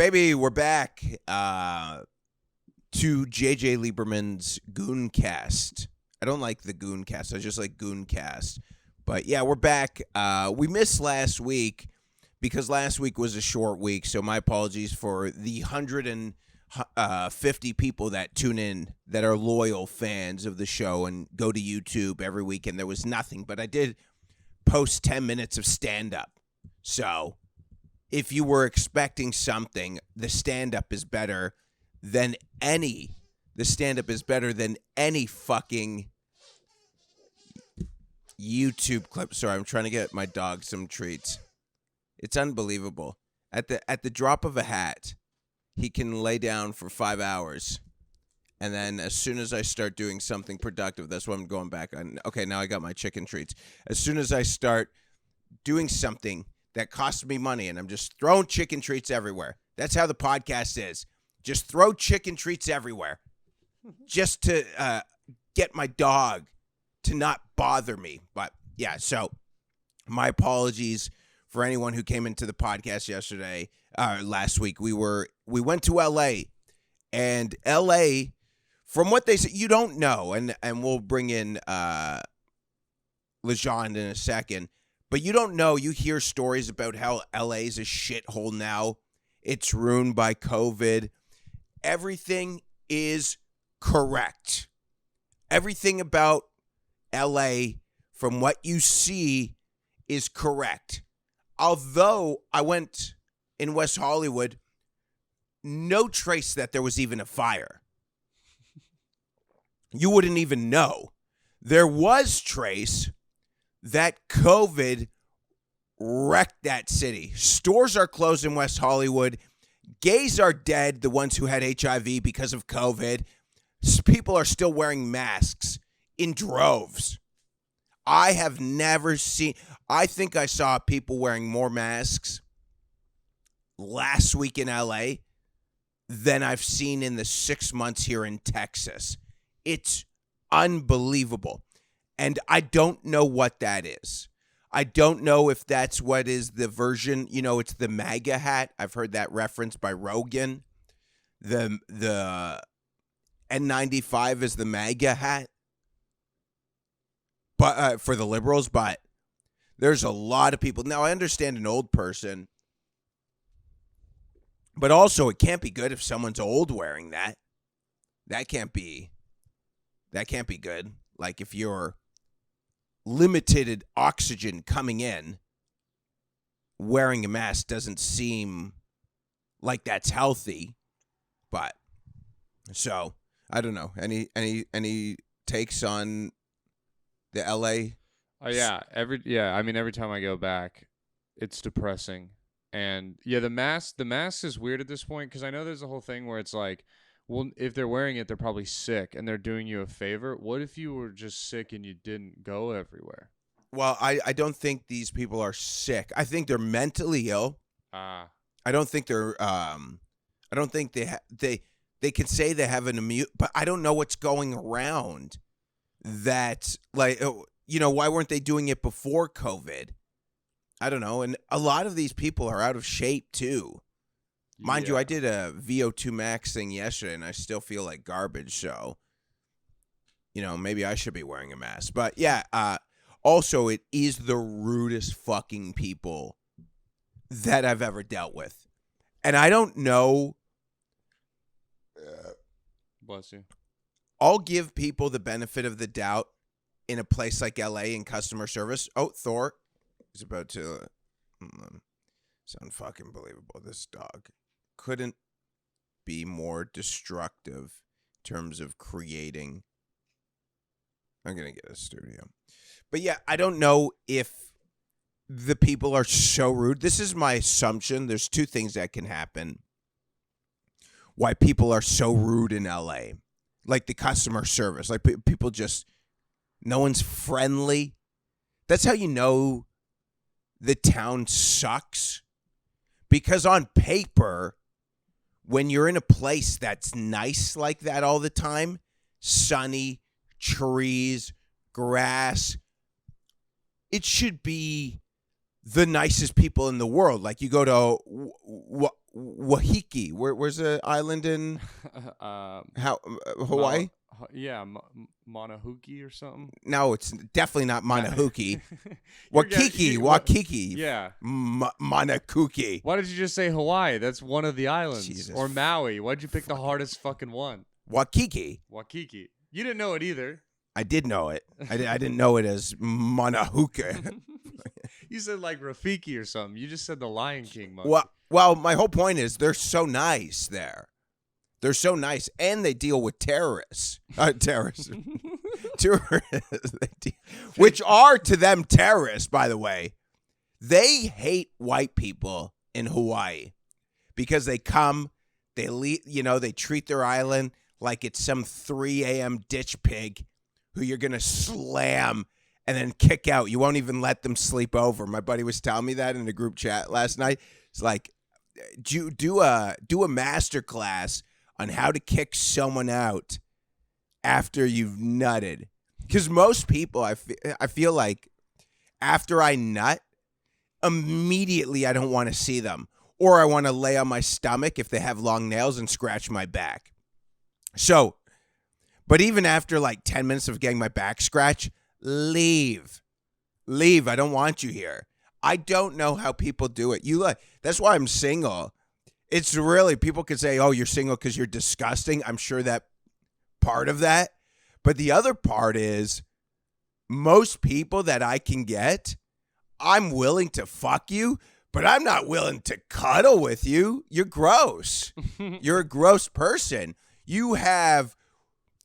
Baby, we're back to JJ Liberman's GoonCast. I don't like the GoonCast. I just like GoonCast. But yeah, we're back. We missed last week because last week was a short week, so my apologies for the 150 people that tune in that are loyal fans of the show and go to YouTube every week, and there was nothing. But I did post 10 minutes of stand-up. So if you were expecting something, the stand-up is better than any. The stand-up is better than any fucking YouTube clip. Sorry, I'm trying to get my dog some treats. It's unbelievable. At the drop of a hat, he can lay down for 5 hours. And then as soon as I start doing something productive, that's what I'm going back on. Okay, now I got my chicken treats. As soon as I start doing something that costs me money, and I'm just throwing chicken treats everywhere. That's how the podcast is. Just throw chicken treats everywhere. Just to get my dog to not bother me. But yeah, so my apologies for anyone who came into the podcast last week. We went to LA, and LA, from what they say, you don't know, and we'll bring in Legend in a second. But you don't know. You hear stories about how LA is a shithole now. It's ruined by COVID. Everything is correct. Everything about LA, from what you see, is correct. Although I went in West Hollywood, no trace that there was even a fire. You wouldn't even know. There was trace that COVID wrecked that city. Stores are closed in West Hollywood. Gays are dead, the ones who had HIV because of COVID. People are still wearing masks in droves. I have never seen... I think I saw people wearing more masks last week in LA than I've seen in the 6 months here in Texas. It's unbelievable. And I don't know what that is. I don't know if that's what is the version. You know, it's the MAGA hat. I've heard that referenced by Rogan. The N95 is the MAGA hat, but for the liberals. But there's a lot of people. Now, I understand an old person, but also it can't be good if someone's old wearing that. That can't be good. Like if you're limited oxygen coming in, wearing a mask doesn't seem like that's healthy. But so I don't know. Any takes on the LA? Every time I go back, it's depressing. And yeah, the mask is weird at this point, because I know there's a whole thing where it's like, well, if they're wearing it, they're probably sick and they're doing you a favor. What if you were just sick and you didn't go everywhere? Well, I don't think these people are sick. I think they're mentally ill. I don't think they're I don't think they can say they have an immune, but I don't know what's going around that, like, why weren't they doing it before COVID? I don't know. And a lot of these people are out of shape too. Mind you, I did a VO2 max thing yesterday, and I still feel like garbage. So, maybe I should be wearing a mask. But yeah, also, it is the rudest fucking people that I've ever dealt with. And I don't know. Bless you. I'll give people the benefit of the doubt in a place like LA in customer service. Oh, Thor is about to sound fucking believable. This dog couldn't be more destructive in terms of creating. I'm going to get a studio. But yeah, I don't know if the people are so rude. This is my assumption. There's two things that can happen why people are so rude in LA. Like the customer service. Like people just, no one's friendly. That's how you know the town sucks. Because on paper, when you're in a place that's nice like that all the time, sunny, trees, grass, it should be the nicest people in the world. Like you go to Wahiki. Where's the island in Hawaii? Monahuki or something. No, it's definitely not Monahuki. You're Waikiki. Yeah. Monahuki. Why did you just say Hawaii? That's one of the islands. Jesus. Or Maui. Why'd you pick the hardest fucking one? Waikiki. You didn't know it either. I did know it. I didn't know it as Monahuki. You said like Rafiki or something. You just said the Lion King monkey. Well, my whole point is they're so nice there. They're so nice, and they deal with terrorists. Tourists, which are to them terrorists, by the way. They hate white people in Hawaii because they come, they leave, they treat their island like it's some 3 a.m. ditch pig who you're going to slam and then kick out. You won't even let them sleep over. My buddy was telling me that in a group chat last night. It's like, do a master class on how to kick someone out after you've nutted. Because most people, I feel like after I nut, immediately I don't want to see them. Or I want to lay on my stomach if they have long nails and scratch my back. So, but even after like 10 minutes of getting my back scratched, leave. I don't want you here. I don't know how people do it. That's why I'm single. It's really, people could say, oh, you're single because you're disgusting. I'm sure that part of that. But the other part is most people that I can get, I'm willing to fuck you, but I'm not willing to cuddle with you. You're gross. You're a gross person. You have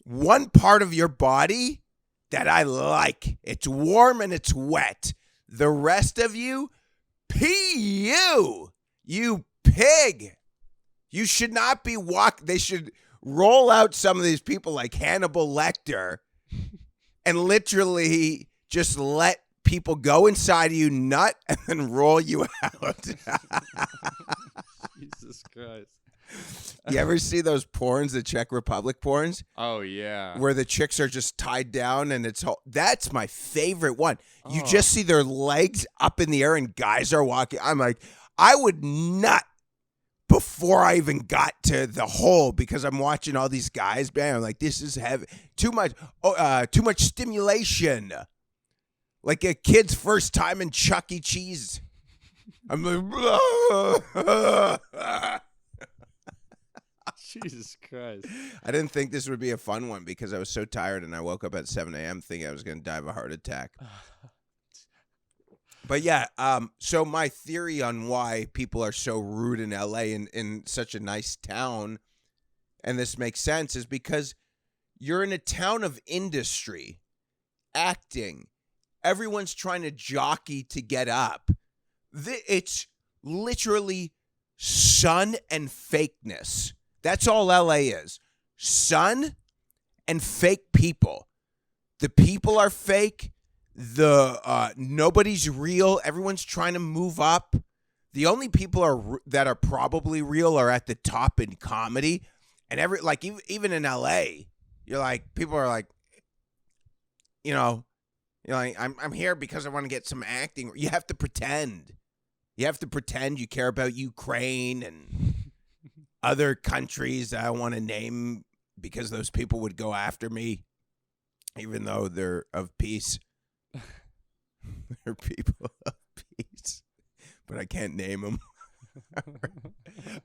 one part of your body that I like. It's warm and it's wet. The rest of you, P.U. You pig. You should not be They should roll out some of these people like Hannibal Lecter and literally just let people go inside of you, nut, and then roll you out. Jesus Christ. You ever see those porns, the Czech Republic porns? Oh, yeah. Where the chicks are just tied down and that's my favorite one. You just see their legs up in the air and guys are walking. I'm like, I would nut before I even got to the hole because I'm watching all these guys, man. I'm like, this is heavy. Too much stimulation. Like a kid's first time in Chuck E. Cheese. I'm like, Jesus Christ. I didn't think this would be a fun one because I was so tired and I woke up at 7 a.m. thinking I was going to die of a heart attack. But yeah, so my theory on why people are so rude in LA in such a nice town, and this makes sense, is because you're in a town of industry, acting. Everyone's trying to jockey to get up. It's literally sun and fakeness. That's all LA is. Sun and fake people. The people are fake. Nobody's real. Everyone's trying to move up. The only people that are probably real are at the top in comedy. And even in LA, you're like, people are like, you're like, I'm here because I want to get some acting. You have to pretend. You have to pretend you care about Ukraine and other countries that I want to name because those people would go after me, even though they're of peace. They're people of peace, but I can't name them.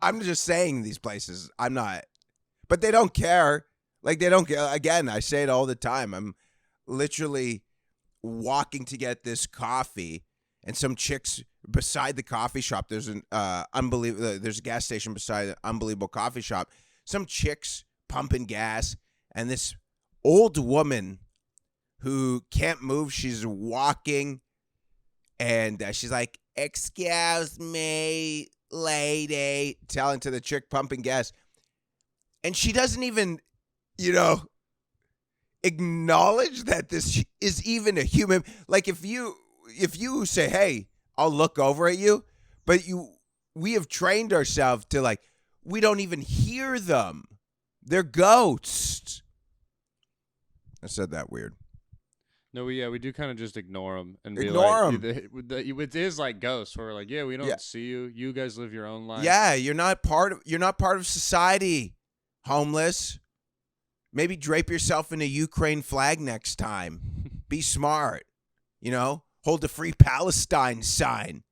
I'm just saying these places. I'm not. But they don't care. Like, they don't care. Again, I say it all the time. I'm literally walking to get this coffee, and some chicks beside the coffee shop. There's an there's a gas station beside an unbelievable coffee shop. Some chicks pumping gas, and this old woman who can't move. She's walking, and she's like, "Excuse me, lady," telling to the chick pumping gas. And she doesn't even, acknowledge that this is even a human. Like, if you say, "Hey, I'll look over at you," but we have trained ourselves to, like, we don't even hear them. They're ghosts. I said that weird. No, we do kind of just ignore them and be Ignore like, 'em. it is like ghosts. Where we're like, yeah, we don't Yeah. see you. You guys live your own life. Yeah, you're not part of society, homeless. Maybe drape yourself in a Ukraine flag next time. Be smart. Hold the Free Palestine sign.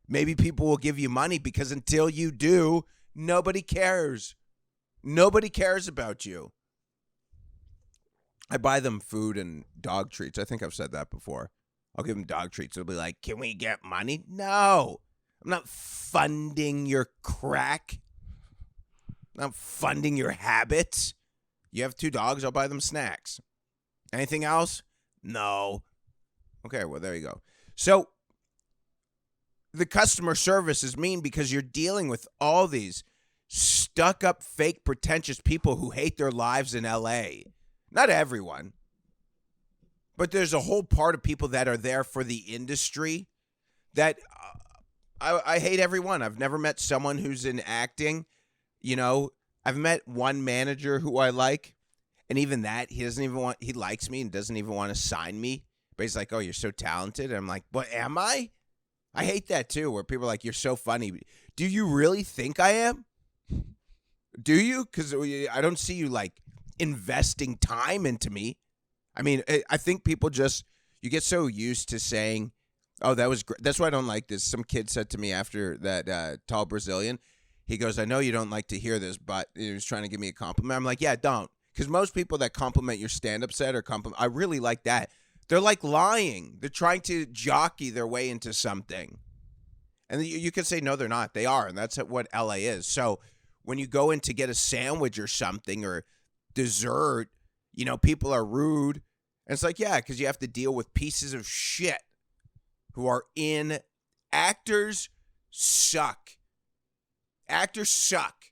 Maybe people will give you money, because until you do, nobody cares. Nobody cares about you. I buy them food and dog treats. I think I've said that before. I'll give them dog treats. They'll be like, can we get money? No. I'm not funding your crack. I'm not funding your habits. You have 2 dogs, I'll buy them snacks. Anything else? No. Okay, well, there you go. So the customer service is mean because you're dealing with all these stuck-up, fake, pretentious people who hate their lives in L.A. Not everyone, but there's a whole part of people that are there for the industry that I hate everyone. I've never met someone who's in acting. I've met one manager who I like, and even that, he likes me and doesn't even want to sign me. But he's like, oh, you're so talented. And I'm like, what am I? I hate that too, where people are like, you're so funny. Do you really think I am? Do you? Because I don't see you like investing time into me. I mean, I think people you get so used to saying, oh, that was great. That's why I don't like this. Some kid said to me after that tall Brazilian, he goes, I know you don't like to hear this, but he was trying to give me a compliment. I'm like, yeah, don't. Because most people that compliment your stand-up set I really like that. They're like lying. They're trying to jockey their way into something. And you can say, no, they're not. They are. And that's what LA is. So when you go in to get a sandwich or something or dessert, people are rude. And it's like, yeah, because you have to deal with pieces of shit who are in. Actors suck. Actors suck.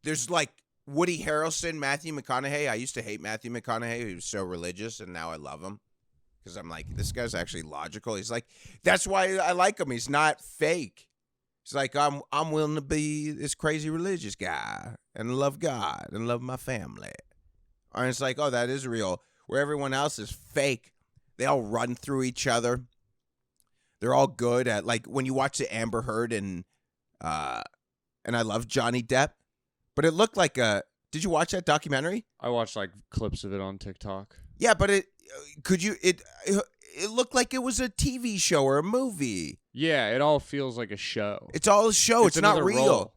There's like Woody Harrelson, Matthew McConaughey. I used to hate Matthew McConaughey. He was so religious, and now I love him because I'm like, this guy's actually logical. He's like, that's why I like him. He's not fake. He's like, I'm willing to be this crazy religious guy and love God and love my family. And it's like, oh, that is real. Where everyone else is fake. They all run through each other. They're all good at, like, when you watch the Amber Heard and I love Johnny Depp, but it looked like did you watch that documentary? I watched like clips of it on TikTok. Yeah, but it looked like it was a TV show or a movie. Yeah, it all feels like a show. It's all a show. It's not real. Role.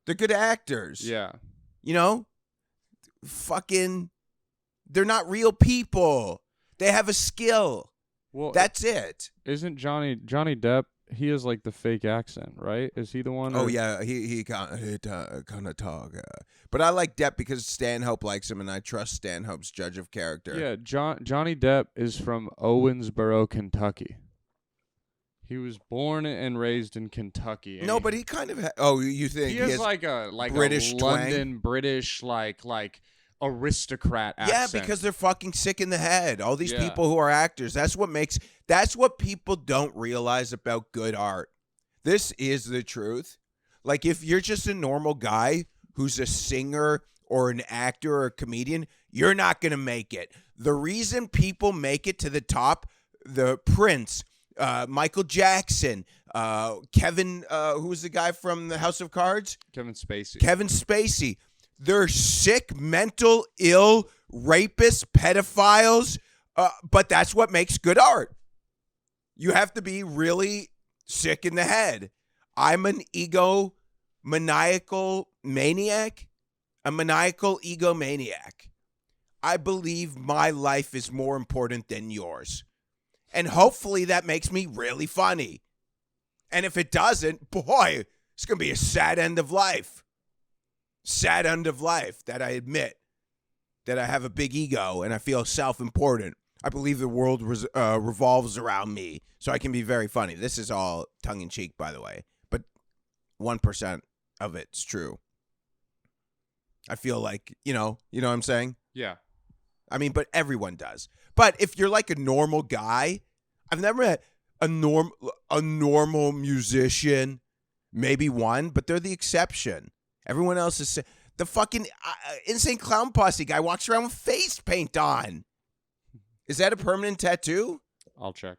They're good actors. Yeah. Fucking, they're not real people. They have a skill. Well, that's it. Isn't Johnny Depp? He has like the fake accent, right? Is he the one? Oh yeah, he kind of talk. But I like Depp because Stanhope likes him, and I trust Stanhope's judge of character. Yeah, Johnny Depp is from Owensboro, Kentucky. He was born and raised in Kentucky. No, but he kind of. You think he has like a British London British like aristocrat accent. Yeah, because they're fucking sick in the head. All these people who are actors. That's what people don't realize about good art. This is the truth. Like, if you're just a normal guy who's a singer or an actor or a comedian, you're not going to make it. The reason people make it to the top, the Prince, Michael Jackson, Kevin, who was the guy from the House of Cards? Kevin Spacey. They're sick, mental, ill, rapists, pedophiles, but that's what makes good art. You have to be really sick in the head. I'm an maniacal egomaniac. I believe my life is more important than yours. And hopefully that makes me really funny. And if it doesn't, boy, it's going to be a sad end of life. Sad end of life that I admit that I have a big ego and I feel self-important. I believe the world revolves around me, so I can be very funny. This is all tongue-in-cheek, by the way, but 1% of it's true. I feel like, you know what I'm saying? Yeah. I mean, but everyone does. But if you're like a normal guy, I've never met a normal musician, maybe one, but they're the exception. Everyone else is the fucking Insane Clown Posse guy walks around with face paint on. Is that a permanent tattoo? I'll check.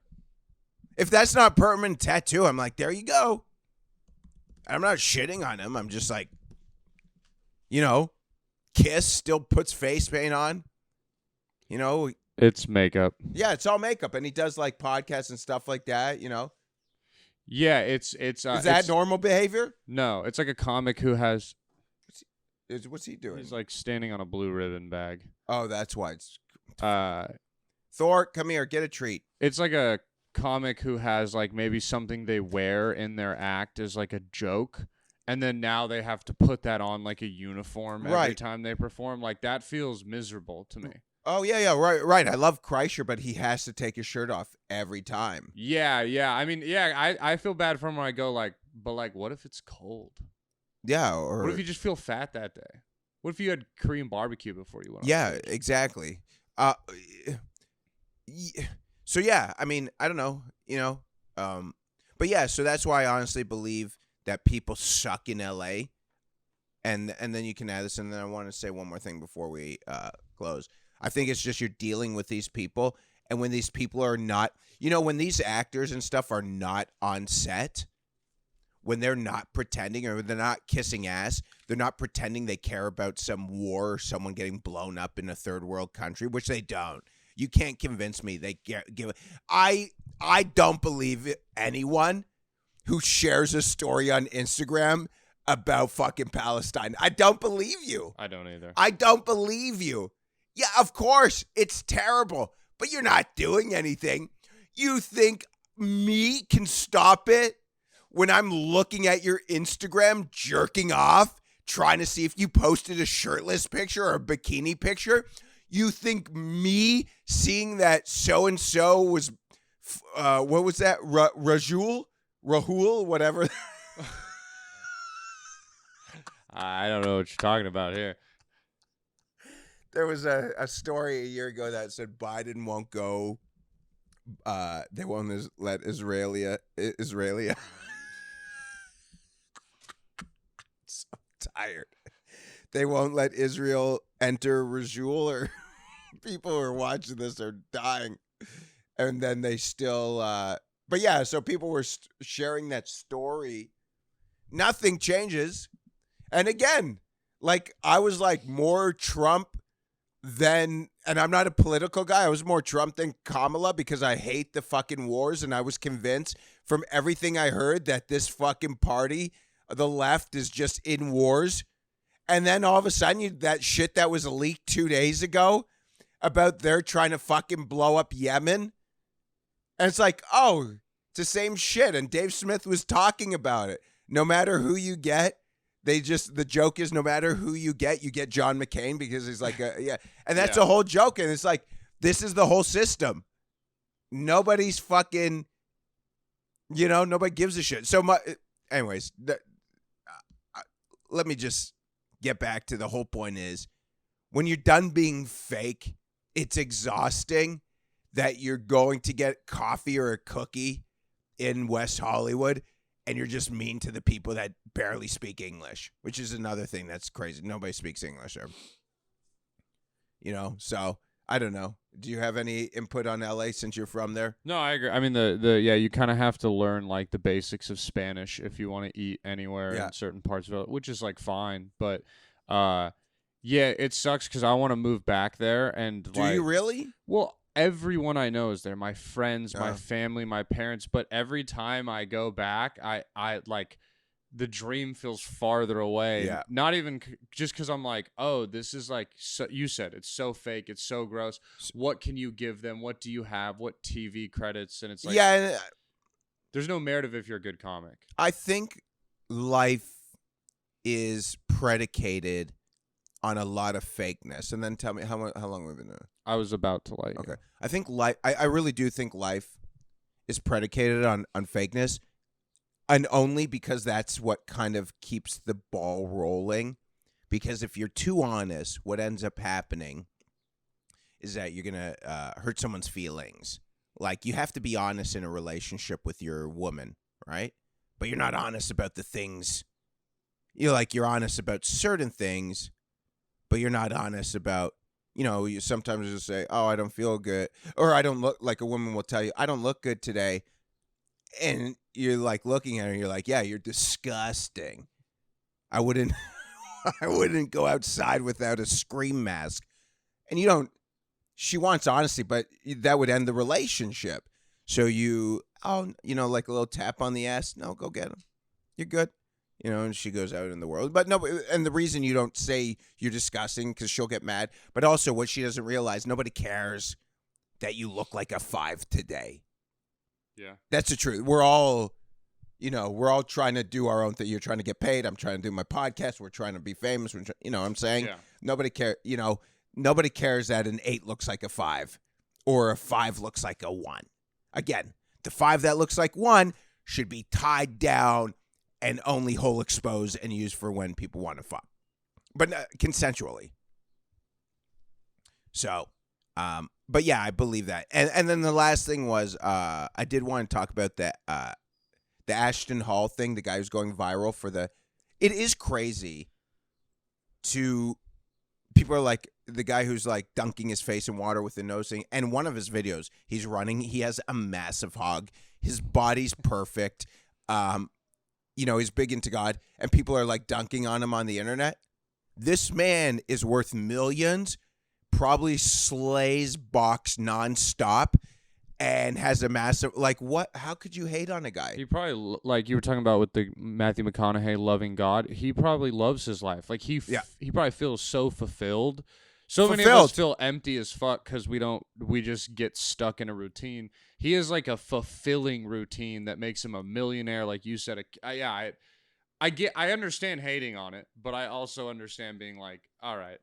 If that's not a permanent tattoo, I'm like, there you go. I'm not shitting on him. I'm just like, Kiss still puts face paint on. It's makeup. Yeah, it's all makeup, and he does like podcasts and stuff like that. Yeah, it's Is that normal behavior? No, it's like a comic who has. What's he doing? He's like standing on a blue ribbon bag. Oh, that's why it's. Uh, Thor, come here, get a treat. It's like a comic who has like maybe something they wear in their act as like a joke, and then now they have to put that on like a uniform every time they perform. Like that feels miserable to me. Oh yeah, right. I love Kreischer, but he has to take his shirt off every time. Yeah. I mean, yeah, I feel bad for him when I go like, but like, what if it's cold? Yeah, or what if you just feel fat that day? What if you had Korean barbecue before you went? Yeah, exactly. So yeah, I mean, I don't know, but yeah, so that's why I honestly believe that people suck in LA, and then you can add this, and then I want to say one more thing before we close. I think it's just you're dealing with these people, and when these people are not, when these actors and stuff are not on set, when they're not pretending or they're not kissing ass, they're not pretending they care about some war or someone getting blown up in a third world country, which they don't. You can't convince me they give. I don't believe anyone who shares a story on Instagram about fucking Palestine. I don't believe you. I don't either. I don't believe you. Yeah, of course, it's terrible, but you're not doing anything. You think me can stop it when I'm looking at your Instagram jerking off, trying to see if you posted a shirtless picture or a bikini picture? You think me seeing that so-and-so was, what was that? Rahul, whatever. I don't know what you're talking about here. There was a story a year ago that said Biden won't go. They won't let Israelia. So tired. They won't let Israel enter Rajul, or people who are watching this are dying. And then they still, but yeah, so people were sharing that story. Nothing changes. And again, like I was like more Trump than, and I'm not a political guy, I was more Trump than Kamala because I hate the fucking wars, and I was convinced from everything I heard that this fucking party, the left, is just in wars. And then all of a sudden, that shit that was leaked 2 days ago about they're trying to fucking blow up Yemen. And it's like, oh, it's the same shit. And Dave Smith was talking about it. No matter who you get, the joke is no matter who you get John McCain because he's like, yeah. And that's a whole joke. And it's like, this is the whole system. Nobody's fucking, nobody gives a shit. So, anyways, let me just get back to the whole point is when you're done being fake, it's exhausting that you're going to get coffee or a cookie in West Hollywood and you're just mean to the people that barely speak English, which is another thing that's crazy. Nobody speaks English there. So I don't know. Do you have any input on LA since you're from there? No, I agree. I mean, you kind of have to learn like the basics of Spanish if you want to eat anywhere in certain parts of it, which is like fine. But it sucks because I want to move back there. And do you really? Well, everyone I know is there. My friends, my family, my parents. But every time I go back, I like the dream feels farther away. Yeah. Not even just because I'm like, oh, this is like, so, you said it's so fake. It's so gross. What can you give them? What do you have? What TV credits? And it's like, there's no merit if you're a good comic. I think life is predicated on a lot of fakeness. And then tell me how long we've been doing. I was about to like. Okay. I think life, I really do think life is predicated on fakeness. And only because that's what kind of keeps the ball rolling. Because if you're too honest, what ends up happening is that you're going to hurt someone's feelings. Like, you have to be honest in a relationship with your woman, right? But you're not honest about the things. You're honest about certain things, but you're not honest about You know, you sometimes just say, "Oh, I don't feel good," or "I don't look," like a woman will tell you, "I don't look good today," and you're like looking at her, and you're like, "Yeah, you're disgusting. I wouldn't, I wouldn't go outside without a scream mask." And you don't. She wants honesty, but that would end the relationship. So like a little tap on the ass. No, go get him. You're good. And she goes out in the world. But no, and the reason you don't say you're disgusting because she'll get mad. But also what she doesn't realize, nobody cares that you look like a 5 today. Yeah. That's the truth. We're all trying to do our own thing. You're trying to get paid. I'm trying to do my podcast. We're trying to be famous. What I'm saying? Yeah. Nobody nobody cares that an 8 looks like a 5 or a 5 looks like a 1. Again, the 5 that looks like 1 should be tied down and only hole exposed and used for when people want to fuck, but consensually. So, but yeah, I believe that. And then the last thing was, I did want to talk about the Ashton Hall thing, the guy who's going viral for it is crazy people are like, the guy who's like dunking his face in water with the nose thing. And one of his videos, he's running. He has a massive hog. His body's perfect. He's big into God, and people are like dunking on him on the internet. This man is worth millions, probably slays box nonstop, and has a massive, like, what? How could you hate on a guy? He probably, like you were talking about with the Matthew McConaughey loving God, he probably loves his life. Like he probably feels so fulfilled. So many of us feel empty as fuck because we just get stuck in a routine. He is like a fulfilling routine that makes him a millionaire, like you said. I understand hating on it, but I also understand being like, all right.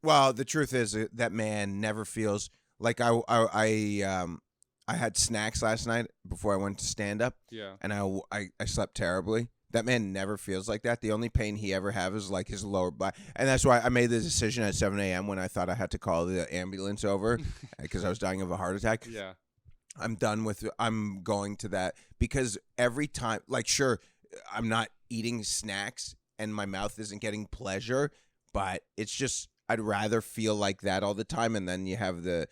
Well, the truth is that man never feels like I had snacks last night before I went to stand up. Yeah. And I slept terribly. That man never feels like that. The only pain he ever has is like his lower back. And that's why I made the decision at 7 a.m. when I thought I had to call the ambulance over because I was dying of a heart attack. Yeah. I'm going to that because every time, like, sure, I'm not eating snacks and my mouth isn't getting pleasure, but it's just, I'd rather feel like that all the time. And then you have the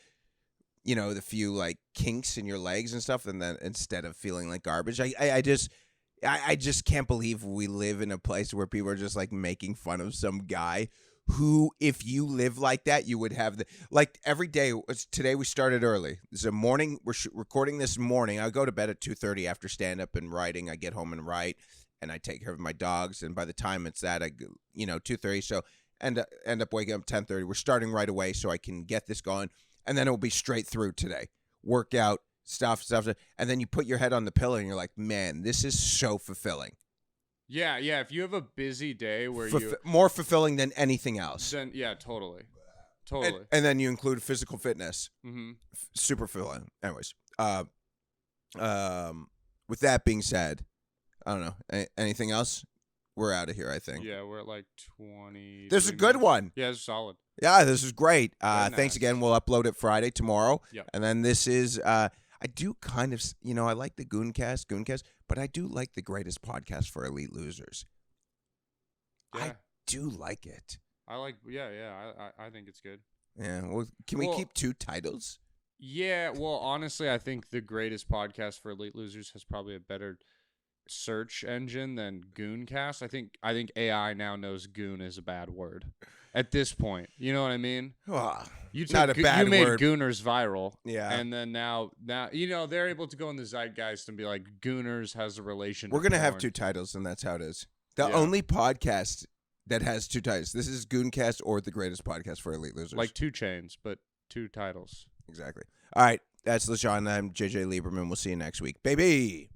few like kinks in your legs and stuff. And then instead of feeling like garbage, I just can't believe we live in a place where people are just like making fun of some guy who, if you live like that, you would have like every day. Today we started early. It's a morning. We're recording this morning. I go to bed at 2:30 after stand up and writing. I get home and write, and I take care of my dogs. And by the time it's that, 2:30. So end up waking up 10:30. We're starting right away so I can get this going, and then it will be straight through today. Workout. Stuff, and then you put your head on the pillow and you're like, man, this is so fulfilling. Yeah. If you have a busy day where more fulfilling than anything else. Then yeah, totally. And then you include physical fitness. Mm-hmm. Super fulfilling. Anyways, with that being said, I don't know. Anything else? We're out of here, I think. Yeah, we're at like 20. There's a good one. Yeah, it's solid. Yeah, this is great. Nice. Thanks again. We'll upload it Friday, tomorrow. Yep. And then this is, I do kind of, I like the GoonCast, but I do like the greatest podcast for elite losers. Yeah. I do like it. I think it's good. Yeah. Well, can we keep 2 titles? Yeah. Well, honestly, I think the greatest podcast for elite losers has probably a better search engine than GoonCast. I think AI now knows goon is a bad word at this point. You know what I mean? Not a bad word. You made word. Gooners viral. Yeah. And then now they're able to go in the zeitgeist and be like, Gooners has a relation. We're going to have 2 titles, and that's how it is. The only podcast that has 2 titles. This is GoonCast or the greatest podcast for elite losers. Like 2 chains, but 2 titles. Exactly. All right. That's LaShawn. I'm JJ Lieberman. We'll see you next week. Baby.